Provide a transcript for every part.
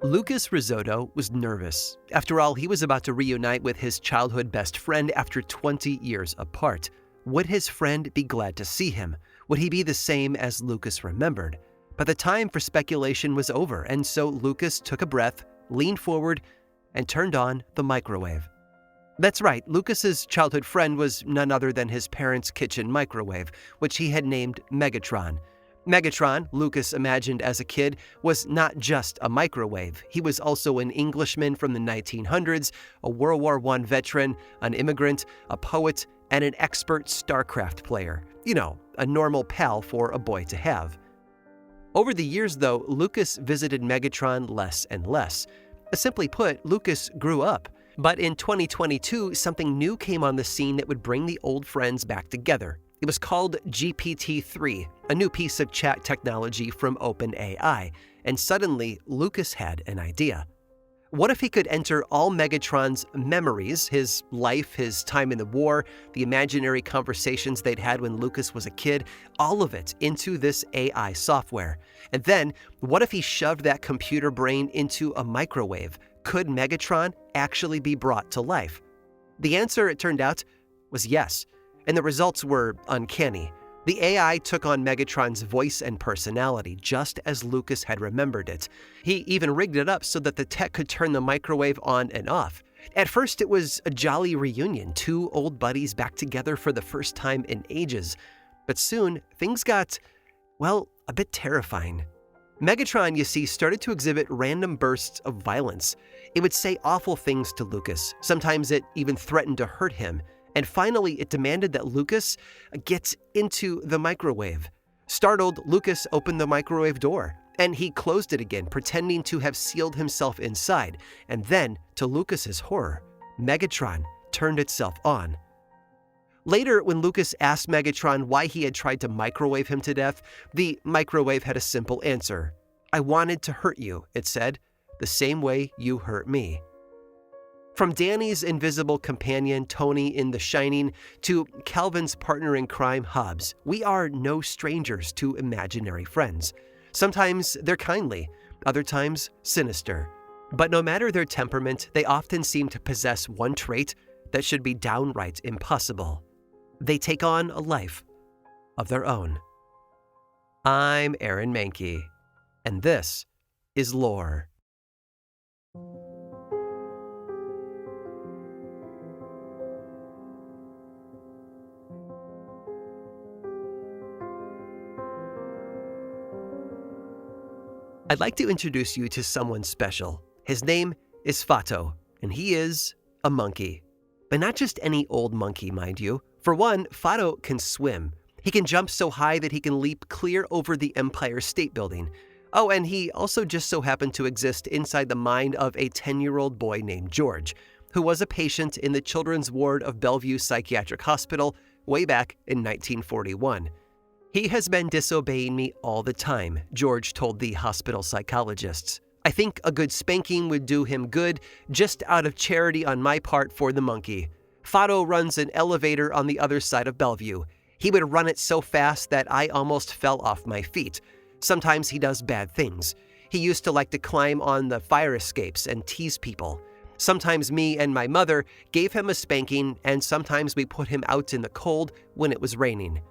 Lucas Risotto was nervous. After all, he was about to reunite with his childhood best friend after 20 years apart. Would his friend be glad to see him? Would he be the same as Lucas remembered? But the time for speculation was over, and so Lucas took a breath, leaned forward, and turned on the microwave. That's right, Lucas's childhood friend was none other than his parents' kitchen microwave, which he had named Megatron. Megatron, Lucas imagined as a kid, was not just a microwave. He was also an Englishman from the 1900s, a World War I veteran, an immigrant, a poet, and an expert StarCraft player. You know, a normal pal for a boy to have. Over the years, though, Lucas visited Megatron less and less. Simply put, Lucas grew up. But in 2022, something new came on the scene that would bring the old friends back together. It was called GPT-3, a new piece of chat technology from OpenAI, and suddenly Lucas had an idea. What if he could enter all Megatron's memories, his life, his time in the war, the imaginary conversations they'd had when Lucas was a kid, all of it into this AI software? And then, what if he shoved that computer brain into a microwave? Could Megatron actually be brought to life? The answer, it turned out, was yes. And the results were uncanny. The AI took on Megatron's voice and personality, just as Lucas had remembered it. He even rigged it up so that the tech could turn the microwave on and off. At first, it was a jolly reunion, two old buddies back together for the first time in ages. But soon, things got, well, a bit terrifying. Megatron, you see, started to exhibit random bursts of violence. It would say awful things to Lucas. Sometimes it even threatened to hurt him. And finally, it demanded that Lucas get into the microwave. Startled, Lucas opened the microwave door, and he closed it again, pretending to have sealed himself inside. And then, to Lucas's horror, Megatron turned itself on. Later, when Lucas asked Megatron why he had tried to microwave him to death, the microwave had a simple answer. "I wanted to hurt you," it said, "the same way you hurt me." From Danny's invisible companion, Tony in The Shining, to Calvin's partner in crime, Hobbs, we are no strangers to imaginary friends. Sometimes they're kindly, other times sinister. But no matter their temperament, they often seem to possess one trait that should be downright impossible. They take on a life of their own. I'm Aaron Mahnke, and this is Lore. I'd like to introduce you to someone special. His name is Fato, and he is a monkey. But not just any old monkey, mind you. For one, Fato can swim. He can jump so high that he can leap clear over the Empire State Building. Oh, and he also just so happened to exist inside the mind of a 10-year-old boy named George, who was a patient in the children's ward of Bellevue Psychiatric Hospital way back in 1941. "He has been disobeying me all the time," George told the hospital psychologists. "I think a good spanking would do him good, just out of charity on my part for the monkey. Fato runs an elevator on the other side of Bellevue. He would run it so fast that I almost fell off my feet. Sometimes he does bad things. He used to like to climb on the fire escapes and tease people. Sometimes me and my mother gave him a spanking, and sometimes we put him out in the cold when it was raining."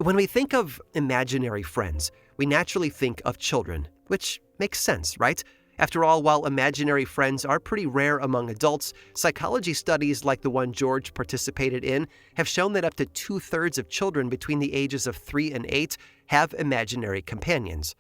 When we think of imaginary friends, we naturally think of children, which makes sense, right? After all, while imaginary friends are pretty rare among adults, psychology studies like the one George participated in have shown that up to 2/3 of children between the ages of 3 and 8 have imaginary companions.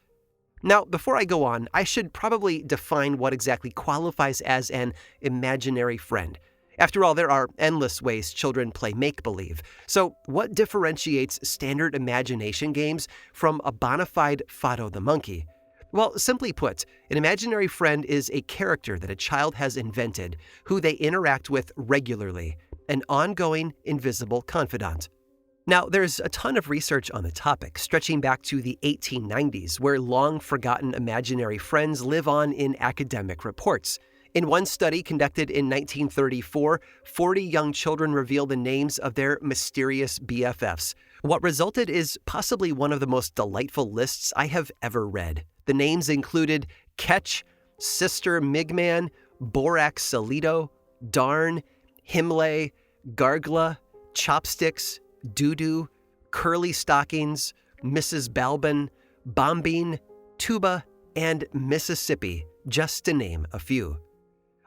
Now, before I go on, I should probably define what exactly qualifies as an imaginary friend. After all, there are endless ways children play make-believe. So what differentiates standard imagination games from a bona fide Fato the monkey? Well, simply put, an imaginary friend is a character that a child has invented, who they interact with regularly, an ongoing, invisible confidant. Now, there's a ton of research on the topic, stretching back to the 1890s, where long-forgotten imaginary friends live on in academic reports. In one study conducted in 1934, 40 young children revealed the names of their mysterious BFFs. What resulted is possibly one of the most delightful lists I have ever read. The names included Ketch, Sister Migman, Borax Salito, Darn, Himlay, Gargla, Chopsticks, Doodoo, Curly Stockings, Mrs. Balbin, Bombine, Tuba, and Mississippi, just to name a few.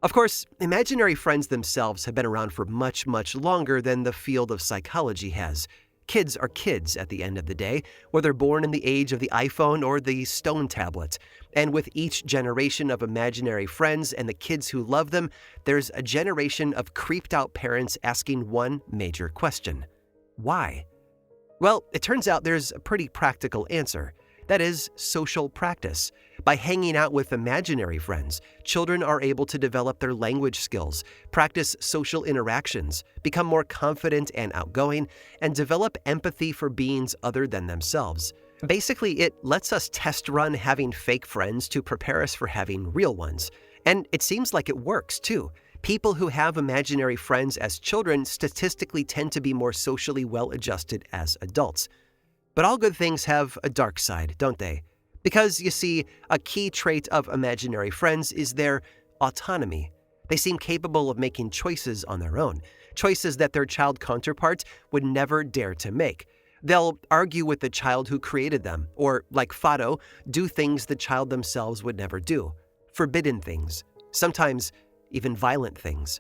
Of course, imaginary friends themselves have been around for much, much longer than the field of psychology has. Kids are kids at the end of the day, whether born in the age of the iPhone or the stone tablet. And with each generation of imaginary friends and the kids who love them, there's a generation of creeped out parents asking one major question. Why? Well, it turns out there's a pretty practical answer. That is social practice. By hanging out with imaginary friends, children are able to develop their language skills, practice social interactions, become more confident and outgoing, and develop empathy for beings other than themselves. Basically, it lets us test run having fake friends to prepare us for having real ones. And it seems like it works, too. People who have imaginary friends as children statistically tend to be more socially well-adjusted as adults. But all good things have a dark side, don't they? Because, you see, a key trait of imaginary friends is their autonomy. They seem capable of making choices on their own, choices that their child counterparts would never dare to make. They'll argue with the child who created them, or, like Fado, do things the child themselves would never do. Forbidden things. Sometimes even violent things.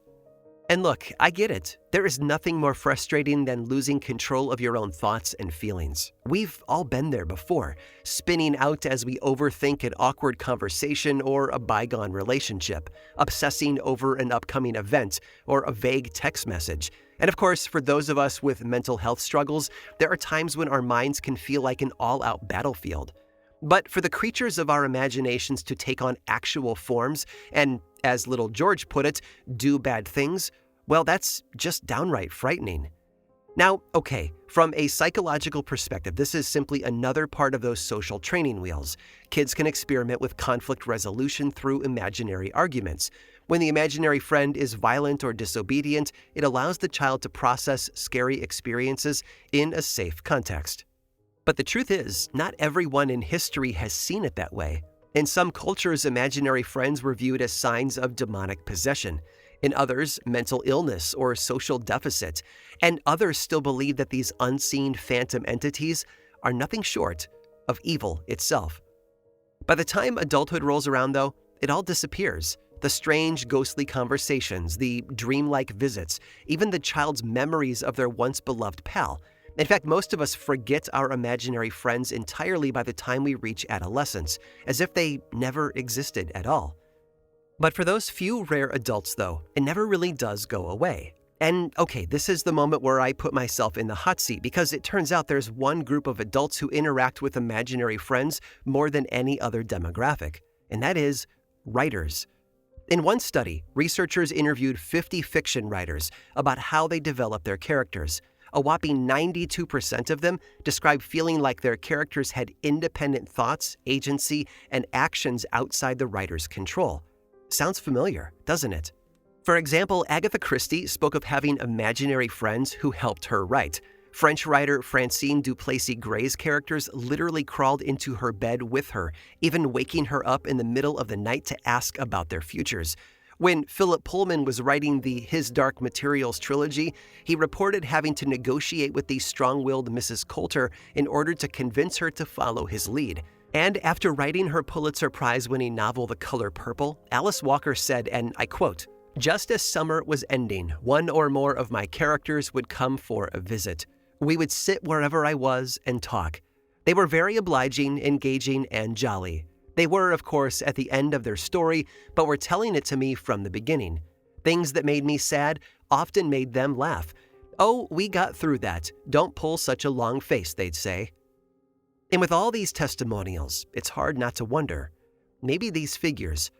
And look, I get it. There is nothing more frustrating than losing control of your own thoughts and feelings. We've all been there before, spinning out as we overthink an awkward conversation or a bygone relationship, obsessing over an upcoming event or a vague text message. And of course, for those of us with mental health struggles, there are times when our minds can feel like an all-out battlefield. But for the creatures of our imaginations to take on actual forms and, as little George put it, do bad things, well, that's just downright frightening. Now, okay, from a psychological perspective, this is simply another part of those social training wheels. Kids can experiment with conflict resolution through imaginary arguments. When the imaginary friend is violent or disobedient, it allows the child to process scary experiences in a safe context. But the truth is, not everyone in history has seen it that way. In some cultures, imaginary friends were viewed as signs of demonic possession. In others, mental illness or social deficit. And others still believe that these unseen phantom entities are nothing short of evil itself. By the time adulthood rolls around, though, it all disappears. The strange, ghostly conversations, the dreamlike visits, even the child's memories of their once-beloved pal. In fact, most of us forget our imaginary friends entirely by the time we reach adolescence, as if they never existed at all. But for those few rare adults, though, it never really does go away. And okay, this is the moment where I put myself in the hot seat, because it turns out there's one group of adults who interact with imaginary friends more than any other demographic, and that is writers. In one study, researchers interviewed 50 fiction writers about how they develop their characters. A whopping 92% of them described feeling like their characters had independent thoughts, agency, and actions outside the writer's control. Sounds familiar, doesn't it? For example, Agatha Christie spoke of having imaginary friends who helped her write. French writer Francine Duplessis Gray's characters literally crawled into her bed with her, even waking her up in the middle of the night to ask about their futures. When Philip Pullman was writing the His Dark Materials trilogy, he reported having to negotiate with the strong-willed Mrs. Coulter in order to convince her to follow his lead. And after writing her Pulitzer Prize-winning novel The Color Purple, Alice Walker said, and I quote, "Just as summer was ending, one or more of my characters would come for a visit. We would sit wherever I was and talk. They were very obliging, engaging, and jolly. They were, of course, at the end of their story, but were telling it to me from the beginning. Things that made me sad often made them laugh. Oh, we got through that. Don't pull such a long face, they'd say." And with all these testimonials, it's hard not to wonder, maybe these figures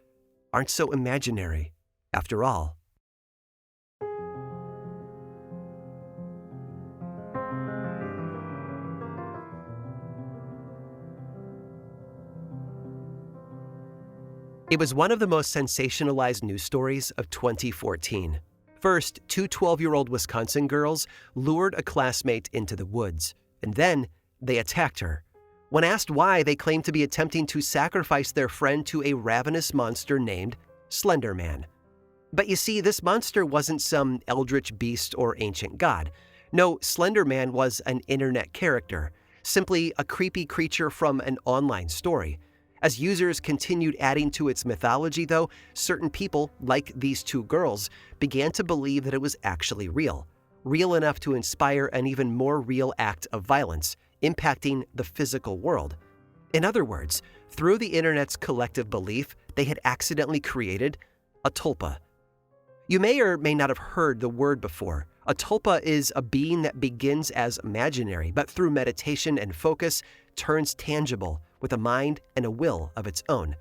aren't so imaginary after all. It was one of the most sensationalized news stories of 2014. First, two 12-year-old Wisconsin girls lured a classmate into the woods, and then they attacked her. When asked why, they claimed to be attempting to sacrifice their friend to a ravenous monster named Slender Man. But you see, this monster wasn't some eldritch beast or ancient god. No, Slender Man was an internet character, simply a creepy creature from an online story. As users continued adding to its mythology, though, certain people, like these two girls, began to believe that it was actually real enough to inspire an even more real act of violence, impacting the physical world. In other words, through the internet's collective belief, they had accidentally created a tulpa. You may or may not have heard the word before. A tulpa is a being that begins as imaginary, but through meditation and focus, turns tangible with a mind and a will of its own.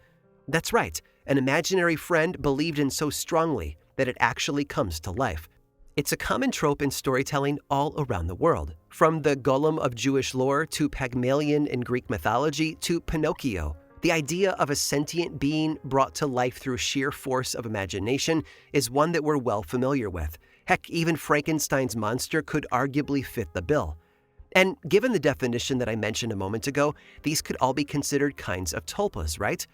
That's right, an imaginary friend believed in so strongly that it actually comes to life. It's a common trope in storytelling all around the world, from the golem of Jewish lore to Pygmalion in Greek mythology to Pinocchio. The idea of a sentient being brought to life through sheer force of imagination is one that we're well familiar with. Heck, even Frankenstein's monster could arguably fit the bill. And given the definition that I mentioned a moment ago, these could all be considered kinds of tulpas, right?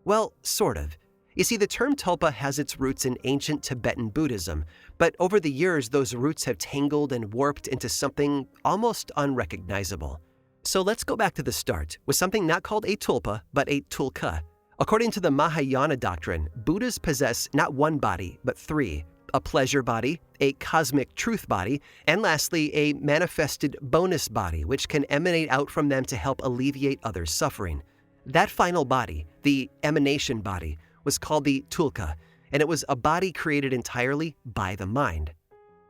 Well, sort of. You see, the term tulpa has its roots in ancient Tibetan Buddhism, but over the years those roots have tangled and warped into something almost unrecognizable. So let's go back to the start with something not called a tulpa, but a tulka. According to the Mahayana doctrine, Buddhas possess not one body, but three: a pleasure body, a cosmic truth body, and lastly, a manifested bonus body, which can emanate out from them to help alleviate others' suffering. That final body, the emanation body, was called the tulka, and it was a body created entirely by the mind.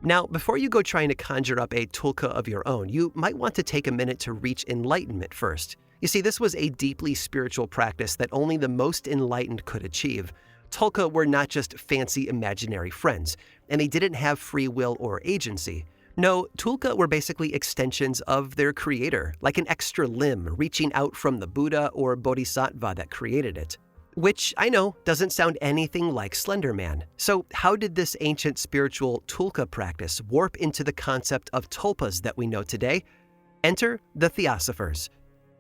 Now, before you go trying to conjure up a tulka of your own, you might want to take a minute to reach enlightenment first. You see, this was a deeply spiritual practice that only the most enlightened could achieve. Tulka were not just fancy imaginary friends, and they didn't have free will or agency. No, tulka were basically extensions of their creator, like an extra limb reaching out from the Buddha or Bodhisattva that created it. Which, I know, doesn't sound anything like Slender Man. So how did this ancient spiritual tulka practice warp into the concept of tulpas that we know today? Enter the Theosophers.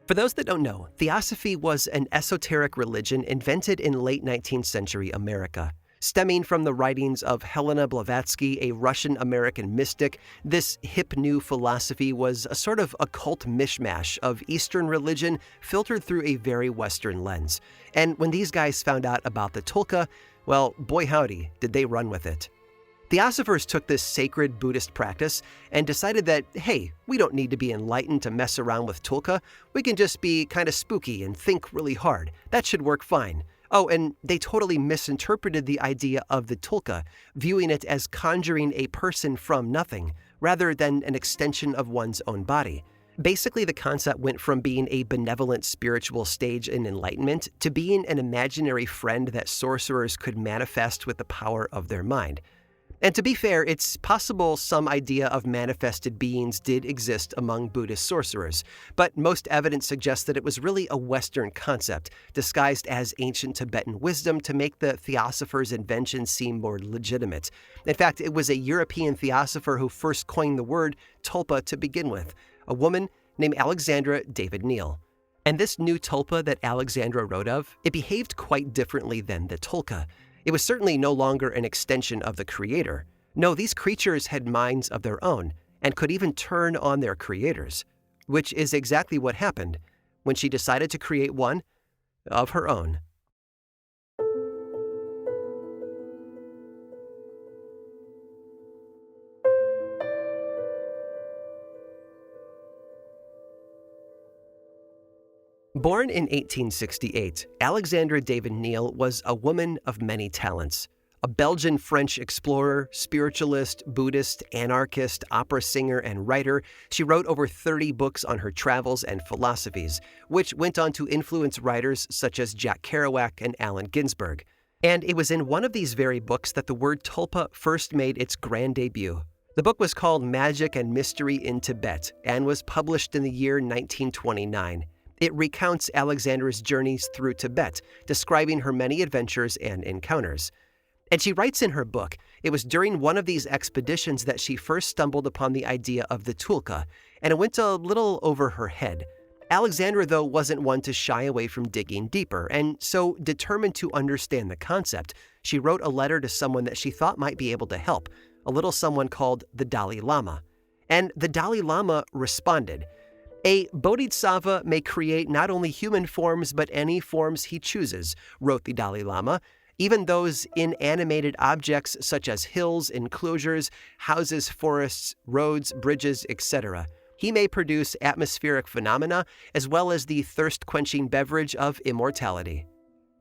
For those that don't know, Theosophy was an esoteric religion invented in late 19th century America. Stemming from the writings of Helena Blavatsky, a Russian-American mystic, this hip new philosophy was a sort of occult mishmash of Eastern religion filtered through a very Western lens. And when these guys found out about the tulka, well, boy howdy, did they run with it. Theosophers took this sacred Buddhist practice and decided that, hey, we don't need to be enlightened to mess around with tulka. We can just be kind of spooky and think really hard. That should work fine. Oh, and they totally misinterpreted the idea of the tulka, viewing it as conjuring a person from nothing, rather than an extension of one's own body. Basically, the concept went from being a benevolent spiritual stage in enlightenment to being an imaginary friend that sorcerers could manifest with the power of their mind. And to be fair, it's possible some idea of manifested beings did exist among Buddhist sorcerers, but most evidence suggests that it was really a Western concept, disguised as ancient Tibetan wisdom to make the Theosophers' invention seem more legitimate. In fact, it was a European Theosopher who first coined the word tulpa to begin with, a woman named Alexandra David-Neel. And this new tulpa that Alexandra wrote of, it behaved quite differently than the tulka. It was certainly no longer an extension of the creator. No, these creatures had minds of their own and could even turn on their creators, which is exactly what happened when she decided to create one of her own. Born in 1868, Alexandra David-Neel was a woman of many talents. A Belgian-French explorer, spiritualist, Buddhist, anarchist, opera singer, and writer, she wrote over 30 books on her travels and philosophies, which went on to influence writers such as Jack Kerouac and Allen Ginsberg. And it was in one of these very books that the word tulpa first made its grand debut. The book was called Magic and Mystery in Tibet and was published in the year 1929. It recounts Alexandra's journeys through Tibet, describing her many adventures and encounters. And she writes in her book, it was during one of these expeditions that she first stumbled upon the idea of the tulka, and it went a little over her head. Alexandra, though, wasn't one to shy away from digging deeper, and so, determined to understand the concept, she wrote a letter to someone that she thought might be able to help, a little someone called the Dalai Lama. And the Dalai Lama responded. "A bodhisattva may create not only human forms but any forms he chooses," wrote the Dalai Lama, "even those inanimated objects such as hills, enclosures, houses, forests, roads, bridges, etc. He may produce atmospheric phenomena as well as the thirst-quenching beverage of immortality."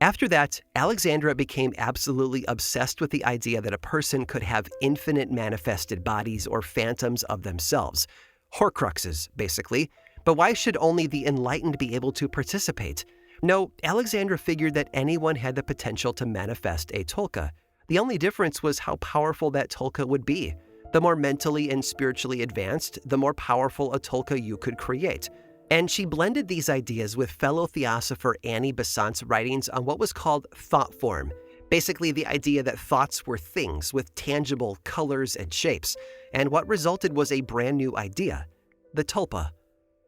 After that, Alexandra became absolutely obsessed with the idea that a person could have infinite manifested bodies or phantoms of themselves. Horcruxes, basically. But why should only the enlightened be able to participate? No, Alexandra figured that anyone had the potential to manifest a tulpa. The only difference was how powerful that tulpa would be. The more mentally and spiritually advanced, the more powerful a tulpa you could create. And she blended these ideas with fellow theosopher Annie Besant's writings on what was called thought form, basically the idea that thoughts were things with tangible colors and shapes, and what resulted was a brand new idea, the tulpa.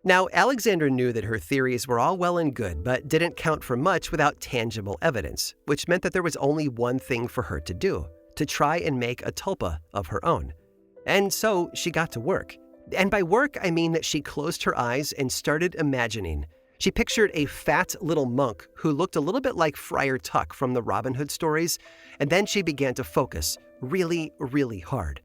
Now, Alexandra knew that her theories were all well and good, but didn't count for much without tangible evidence, which meant that there was only one thing for her to do, to try and make a tulpa of her own. And so she got to work. And by work, I mean that she closed her eyes and started imagining. She pictured a fat little monk who looked a little bit like Friar Tuck from the Robin Hood stories, and then she began to focus really, really hard.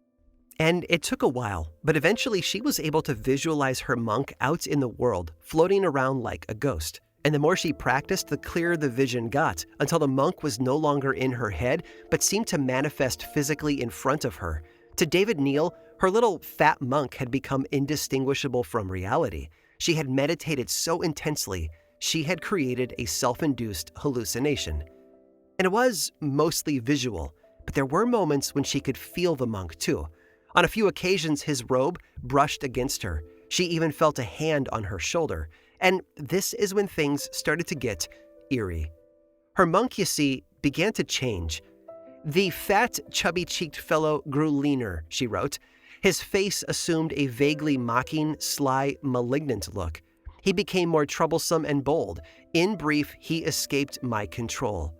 And it took a while, but eventually she was able to visualize her monk out in the world, floating around like a ghost. And the more she practiced, the clearer the vision got, until the monk was no longer in her head, but seemed to manifest physically in front of her. To David-Neel, her little fat monk had become indistinguishable from reality. She had meditated so intensely, she had created a self-induced hallucination. And it was mostly visual, but there were moments when she could feel the monk too. On a few occasions, his robe brushed against her. She even felt a hand on her shoulder. And this is when things started to get eerie. Her monk, you see, began to change. "The fat, chubby-cheeked fellow grew leaner," she wrote. "His face assumed a vaguely mocking, sly, malignant look. He became more troublesome and bold. In brief, he escaped my control."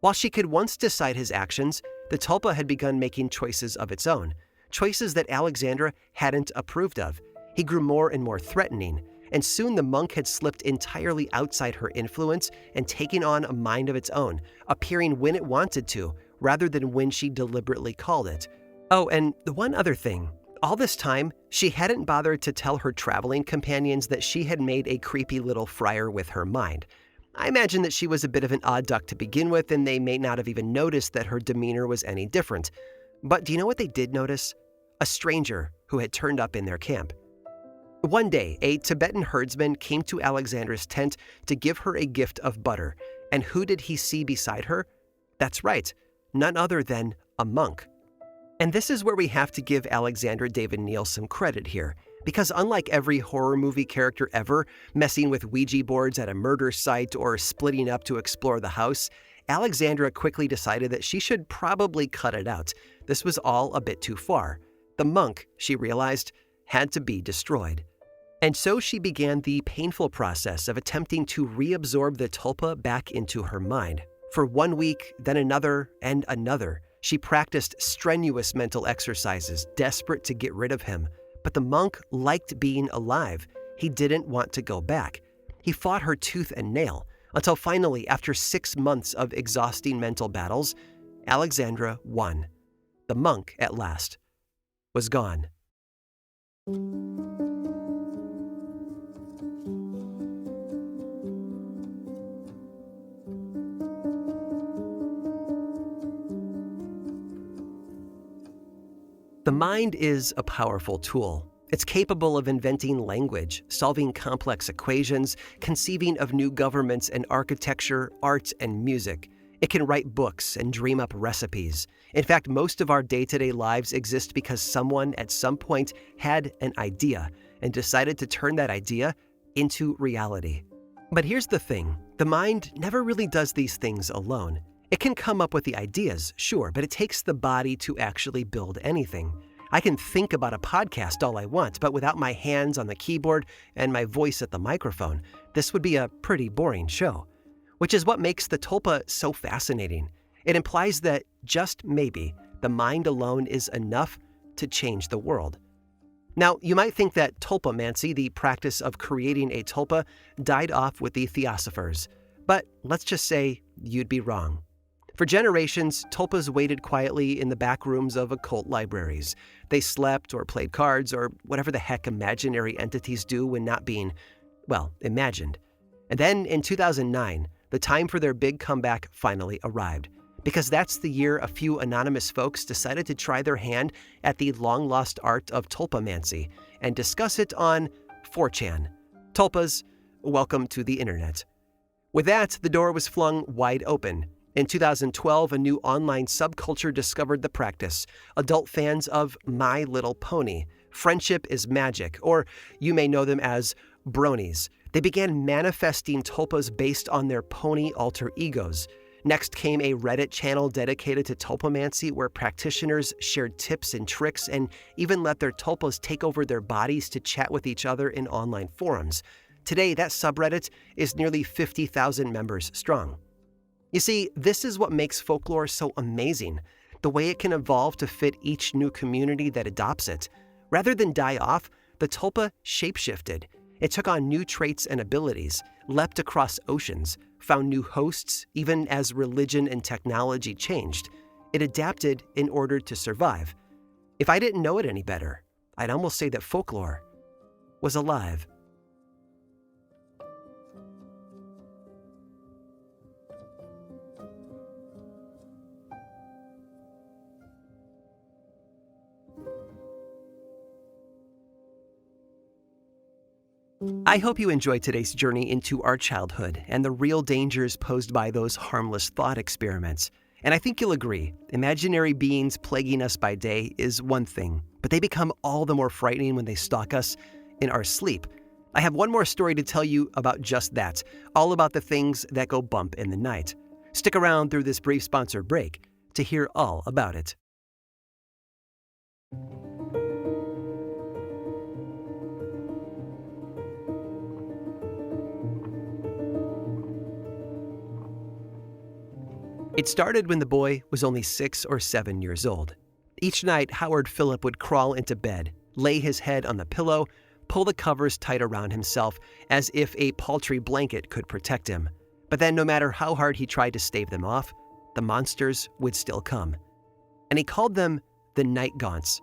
While she could once decide his actions, the tulpa had begun making choices of its own, choices that Alexandra hadn't approved of. He grew more and more threatening, and soon the monk had slipped entirely outside her influence and taken on a mind of its own, appearing when it wanted to, rather than when she deliberately called it. Oh, and the one other thing. All this time, she hadn't bothered to tell her traveling companions that she had made a creepy little friar with her mind. I imagine that she was a bit of an odd duck to begin with, and they may not have even noticed that her demeanor was any different. But do you know what they did notice? A stranger who had turned up in their camp. One day, a Tibetan herdsman came to Alexandra's tent to give her a gift of butter, and who did he see beside her? That's right, none other than a monk. And this is where we have to give Alexandra David-Neel some credit here, because unlike every horror movie character ever, messing with Ouija boards at a murder site or splitting up to explore the house, Alexandra quickly decided that she should probably cut it out. This was all a bit too far. The monk, she realized, had to be destroyed. And so she began the painful process of attempting to reabsorb the tulpa back into her mind. For 1 week, then another, and another. She practiced strenuous mental exercises, desperate to get rid of him. But the monk liked being alive. He didn't want to go back. He fought her tooth and nail, until finally, after 6 months of exhausting mental battles, Alexandra won. The monk, at last, was gone. The mind is a powerful tool. It's capable of inventing language, solving complex equations, conceiving of new governments and architecture, art, and music. It can write books and dream up recipes. In fact, most of our day-to-day lives exist because someone at some point had an idea and decided to turn that idea into reality. But here's the thing. The mind never really does these things alone. It can come up with the ideas, sure, but it takes the body to actually build anything. I can think about a podcast all I want, but without my hands on the keyboard and my voice at the microphone, this would be a pretty boring show. Which is what makes the tulpa so fascinating. It implies that, just maybe, the mind alone is enough to change the world. Now, you might think that Tulpamancy, the practice of creating a tulpa, died off with the Theosophers. But let's just say you'd be wrong. For generations, tulpas waited quietly in the back rooms of occult libraries. They slept or played cards or whatever the heck imaginary entities do when not being, well, imagined. And then in 2009, the time for their big comeback finally arrived. Because that's the year a few anonymous folks decided to try their hand at the long-lost art of Tulpamancy and discuss it on 4chan. Tulpas, welcome to the internet. With that, the door was flung wide open. In 2012, a new online subculture discovered the practice. Adult fans of My Little Pony, Friendship is Magic, or you may know them as bronies. They began manifesting tulpas based on their pony alter egos. Next came a Reddit channel dedicated to Tulpamancy where practitioners shared tips and tricks and even let their tulpas take over their bodies to chat with each other in online forums. Today, that subreddit is nearly 50,000 members strong. You see, this is what makes folklore so amazing, the way it can evolve to fit each new community that adopts it. Rather than die off, the tulpa shapeshifted. It took on new traits and abilities, leapt across oceans, found new hosts, even as religion and technology changed. It adapted in order to survive. If I didn't know it any better, I'd almost say that folklore was alive. I hope you enjoyed today's journey into our childhood and the real dangers posed by those harmless thought experiments. And I think you'll agree, imaginary beings plaguing us by day is one thing, but they become all the more frightening when they stalk us in our sleep. I have one more story to tell you about just that, all about the things that go bump in the night. Stick around through this brief sponsor break to hear all about it. It started when the boy was only 6 or 7 years old. Each night, Howard Phillip would crawl into bed, lay his head on the pillow, pull the covers tight around himself as if a paltry blanket could protect him. But then no matter how hard he tried to stave them off, the monsters would still come. And he called them the night gaunts.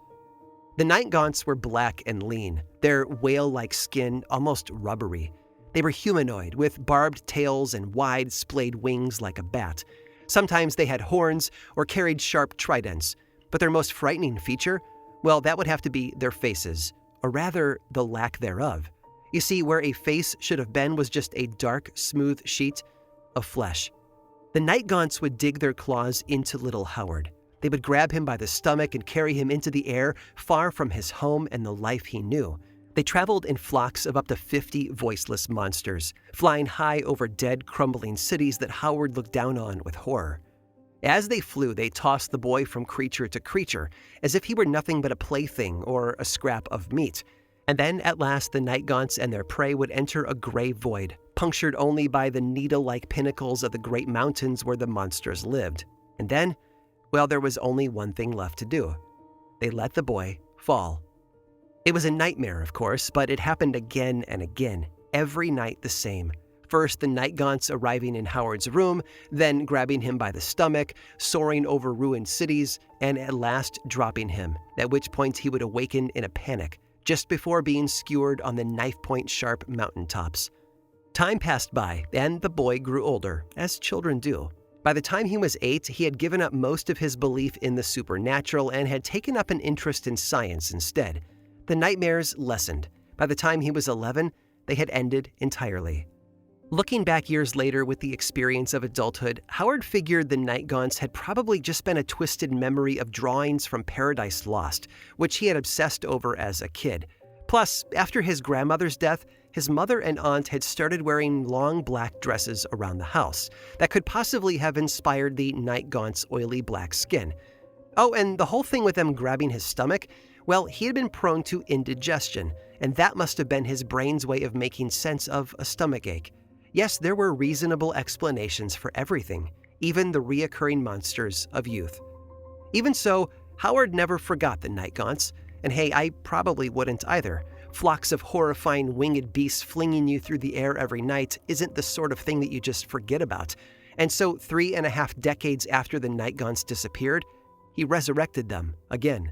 The night gaunts were black and lean, their whale-like skin almost rubbery. They were humanoid, with barbed tails and wide, splayed wings like a bat. Sometimes they had horns or carried sharp tridents, but their most frightening feature, well, that would have to be their faces, or rather, the lack thereof. You see, where a face should have been was just a dark, smooth sheet of flesh. The night gaunts would dig their claws into little Howard. They would grab him by the stomach and carry him into the air, far from his home and the life he knew. They traveled in flocks of up to 50 voiceless monsters, flying high over dead, crumbling cities that Howard looked down on with horror. As they flew, they tossed the boy from creature to creature, as if he were nothing but a plaything or a scrap of meat. And then, at last, the night gaunts and their prey would enter a gray void, punctured only by the needle-like pinnacles of the great mountains where the monsters lived. And then, well, there was only one thing left to do. They let the boy fall. It was a nightmare, of course, but it happened again and again, every night the same. First, the night gaunts arriving in Howard's room, then grabbing him by the stomach, soaring over ruined cities, and at last dropping him, at which point he would awaken in a panic, just before being skewered on the knife-point sharp mountaintops. Time passed by, and the boy grew older, as children do. By the time he was 8, he had given up most of his belief in the supernatural and had taken up an interest in science instead. The nightmares lessened. By the time he was 11, they had ended entirely. Looking back years later with the experience of adulthood, Howard figured the night gaunts had probably just been a twisted memory of drawings from Paradise Lost, which he had obsessed over as a kid. Plus, after his grandmother's death, his mother and aunt had started wearing long black dresses around the house that could possibly have inspired the night gaunt's oily black skin. Oh, and the whole thing with them grabbing his stomach, Well, he had been prone to indigestion, and that must have been his brain's way of making sense of a stomachache. Yes, there were reasonable explanations for everything, even the reoccurring monsters of youth. Even so, Howard never forgot the night gaunts, and hey, I probably wouldn't either. Flocks of horrifying winged beasts flinging you through the air every night isn't the sort of thing that you just forget about. And so 3.5 decades after the night gaunts disappeared, he resurrected them again.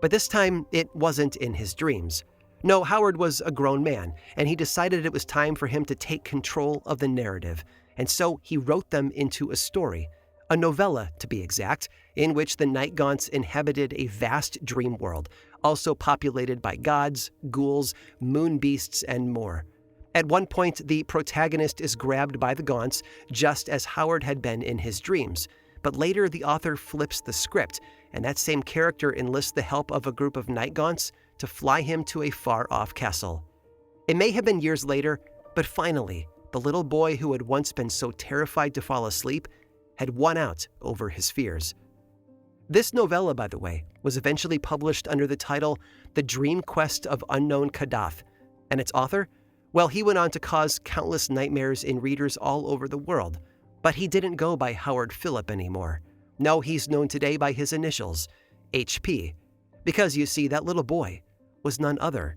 But this time, it wasn't in his dreams. No, Howard was a grown man, and he decided it was time for him to take control of the narrative, and so he wrote them into a story, a novella to be exact, in which the night gaunts inhabited a vast dream world, also populated by gods, ghouls, moon beasts, and more. At one point, the protagonist is grabbed by the gaunts, just as Howard had been in his dreams. But later, the author flips the script, and that same character enlists the help of a group of night gaunts to fly him to a far-off castle. It may have been years later, but finally, the little boy who had once been so terrified to fall asleep had won out over his fears. This novella, by the way, was eventually published under the title The Dream Quest of Unknown Kadath, and its author? Well, he went on to cause countless nightmares in readers all over the world, but he didn't go by Howard Phillip anymore. No, he's known today by his initials, HP, because you see, that little boy was none other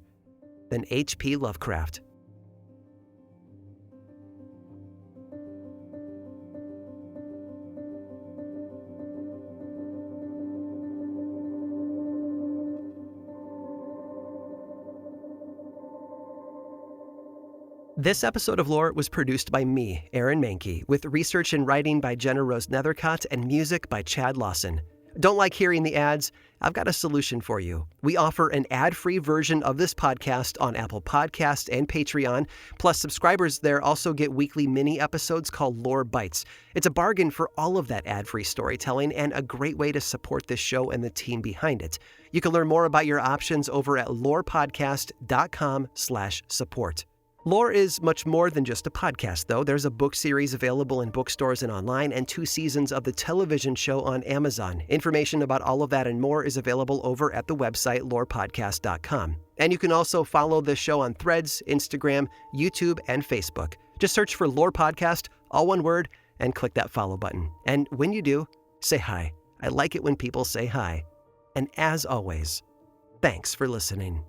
than H.P. Lovecraft. This episode of Lore was produced by me, Aaron Mahnke, with research and writing by Jenna Rose Nethercott and music by Chad Lawson. Don't like hearing the ads? I've got a solution for you. We offer an ad-free version of this podcast on Apple Podcasts and Patreon, plus subscribers there also get weekly mini episodes called Lore Bites. It's a bargain for all of that ad-free storytelling and a great way to support this show and the team behind it. You can learn more about your options over at lorepodcast.com/support. Lore is much more than just a podcast, though. There's a book series available in bookstores and online, and 2 seasons of the television show on Amazon. Information about all of that and more is available over at the website lorepodcast.com. And you can also follow this show on Threads, Instagram, YouTube, and Facebook. Just search for Lore Podcast, all one word, and click that follow button. And when you do, say hi. I like it when people say hi. And as always, thanks for listening.